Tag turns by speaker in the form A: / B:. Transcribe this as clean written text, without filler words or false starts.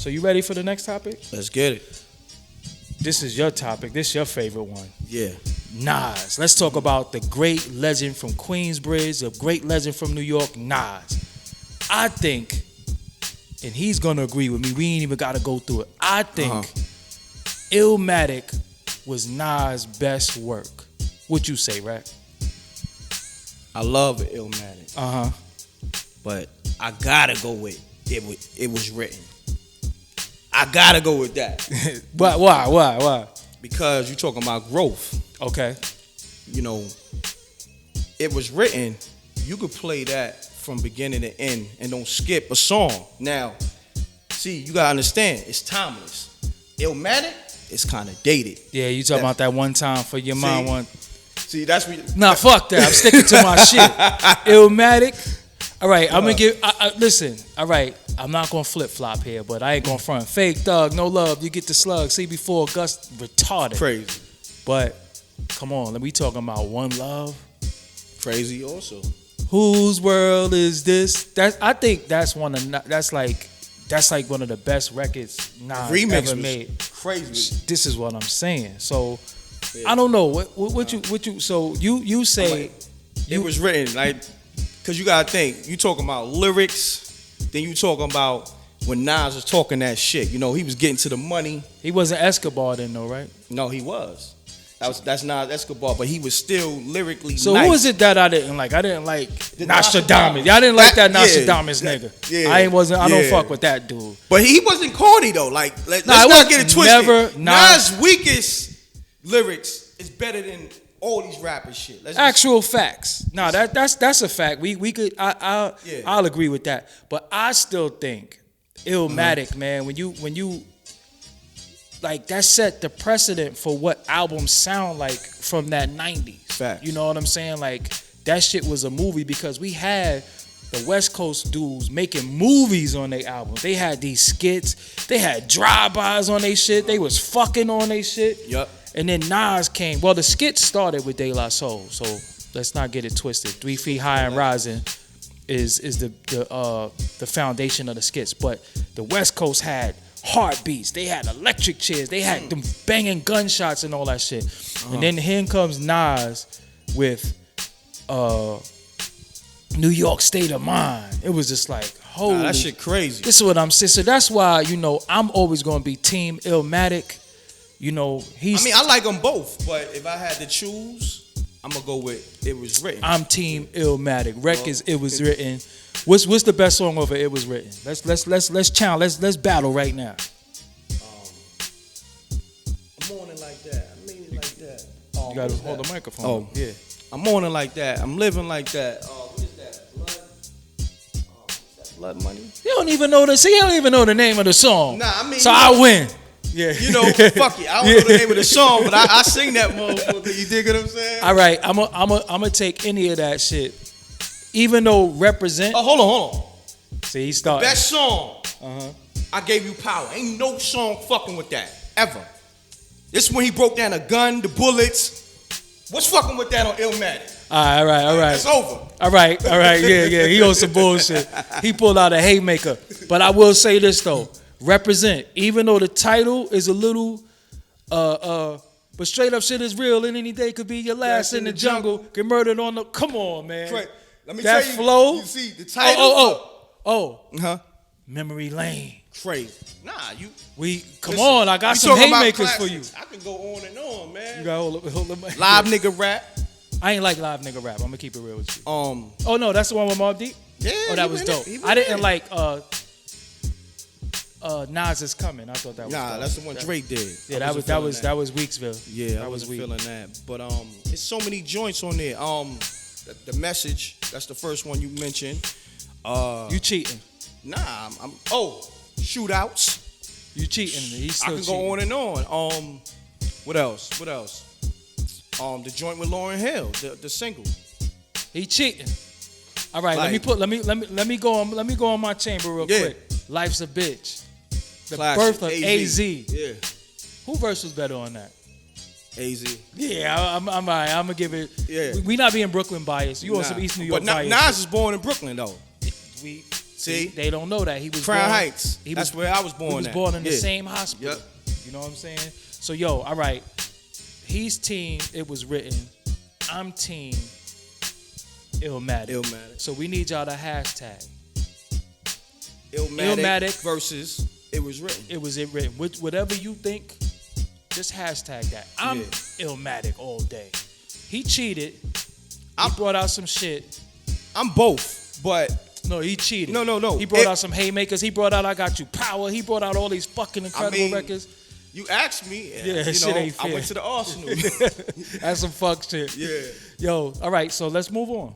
A: So you ready for the next topic?
B: Let's get it.
A: This is your topic. This is your favorite one.
B: Yeah.
A: Nas. Let's talk about the great legend from Queensbridge, the great legend from New York, Nas. I think, and he's gonna agree with me, we ain't even gotta go through it. I think Illmatic was Nas' best work. What you say, Rack?
B: I love Illmatic. But I gotta go with it was written. I gotta go with that.
A: Why?
B: Because you're talking about growth.
A: Okay.
B: You know, it was written, you could play that from beginning to end and don't skip a song. Now, see, you gotta understand, it's timeless. Illmatic is kind of dated.
A: Yeah, you talking about that one time for your mom one.
B: See, that's what.
A: Nah, fuck that. I'm sticking to my shit. Illmatic. All right, I'm gonna give. Listen. All right, I'm not gonna flip flop here, but I ain't gonna front. Fake thug, no love. You get the slug. See before Gus retarded.
B: Crazy.
A: But come on, we talking about One Love.
B: Crazy also.
A: Whose world is this? I think that's like one of the best records Nas ever made.
B: Crazy.
A: This is what I'm saying. So I don't know what you. So you say
B: it was written like. Because you got to think, you talking about lyrics, then you talking about when Nas was talking that shit. You know, he was getting to the money.
A: He wasn't Escobar then, though, right?
B: No, he was. That's Nas Escobar, but he was still lyrically
A: so
B: nice.
A: Who was it that I didn't like? I didn't like Nostradamus. Y'all didn't like that Nostradamus nigga.
B: Yeah,
A: I don't fuck with that dude.
B: But he wasn't corny, though. Like, let's not get it twisted. Nas' weakest lyrics is better than all these rappers shit.
A: Actual facts. No, that's a fact. We could I'll agree with that. But I still think Illmatic, man, when you like that set the precedent for what albums sound like from that 90s.
B: Fact.
A: You know what I'm saying? Like that shit was a movie because we had the West Coast dudes making movies on their albums. They had these skits, they had drive-bys on their shit, they was fucking on their shit.
B: Yup.
A: And then Nas came. Well, the skit started with De La Soul, so let's not get it twisted. 3 Feet High and Rising is the foundation of the skits. But the West Coast had heartbeats. They had electric chairs. They had them banging gunshots and all that shit. And then here comes Nas with New York State of Mind. It was just like, holy.
B: That shit crazy.
A: This is what I'm saying. So that's why, I'm always going to be Team Illmatic. I
B: like them both, but if I had to choose, I'm gonna go with It Was Written.
A: I'm Team Illmatic. Wreck is It Was Written. What's the best song over It Was Written? Let's challenge. Let's battle right now.
B: I'm on it like that. I mean it like that.
A: You gotta hold the microphone. Oh
B: yeah. I'm on it like that. I'm living like that. What is that? Blood Money.
A: You don't even know He don't even know the name of the song.
B: Nah, I mean.
A: So I win. Yeah.
B: Fuck it. I don't know the name of the song, but I sing that motherfucker. You dig what I'm saying?
A: All right, I'm gonna take any of that shit. Even though Represent.
B: Oh, hold on.
A: See, he started.
B: Best song. I Gave You Power. Ain't no song fucking with that ever. This is when he broke down a gun, the bullets. What's fucking with that on Illmatic?
A: All right.
B: It's over.
A: All right. Yeah. He on some bullshit. He pulled out a haymaker. But I will say this though. Represent, even though the title is a little but straight up shit is real and any day could be your last in the jungle. Get murdered on the come on, man.
B: Right. Let me
A: that
B: tell you,
A: flow.
B: You see the title.
A: Memory Lane.
B: Crazy. Nah,
A: come on, I got some haymakers for you.
B: I can go on and on, man.
A: You got hold the mic.
B: Live nigga rap.
A: I ain't like live nigga rap. I'm gonna keep it real with you.
B: Oh
A: no, that's the one with Mobb Deep?
B: Yeah.
A: Oh, that was dope. I didn't like Nas Is Coming. I thought that was dope.
B: That's the one Drake did.
A: Yeah, that was Weeksville.
B: Yeah, I was feeling that. But it's so many joints on there. The Message, that's the first one you mentioned.
A: You cheating.
B: Nah, I'm Shootouts.
A: You cheating. He's still
B: I can
A: cheating.
B: go on and on. What else? The joint with Lauryn Hill, the single.
A: He cheating. All right, let me go on my chamber real quick. Life's a Bitch. The
B: Classic.
A: birth of AZ.
B: Yeah.
A: Who verse was better on that?
B: AZ.
A: Yeah, I'm all right. I'm gonna give it.
B: Yeah.
A: We not being Brooklyn biased. You on some East New York bias.
B: Nas was born in Brooklyn though. See?
A: They don't know that. He was
B: Crown
A: born,
B: Heights. That's where I was born at.
A: He was born in the same hospital.
B: Yep.
A: You know what I'm saying? So, yo, all right. He's team It Was Written. I'm team Illmatic. So we need y'all to hashtag
B: Illmatic versus It Was Written.
A: It Was It Written. Whatever you think, just hashtag that. I'm Illmatic all day. He cheated. He brought out some shit.
B: I'm both, but...
A: No, he cheated.
B: No.
A: He brought out some haymakers. He brought out I Got You Power. He brought out all these fucking incredible records.
B: You asked me.
A: Yeah, shit ain't fair.
B: I went to the Arsenal.
A: That's some fuck shit.
B: Yeah.
A: Yo, all right, so let's move on.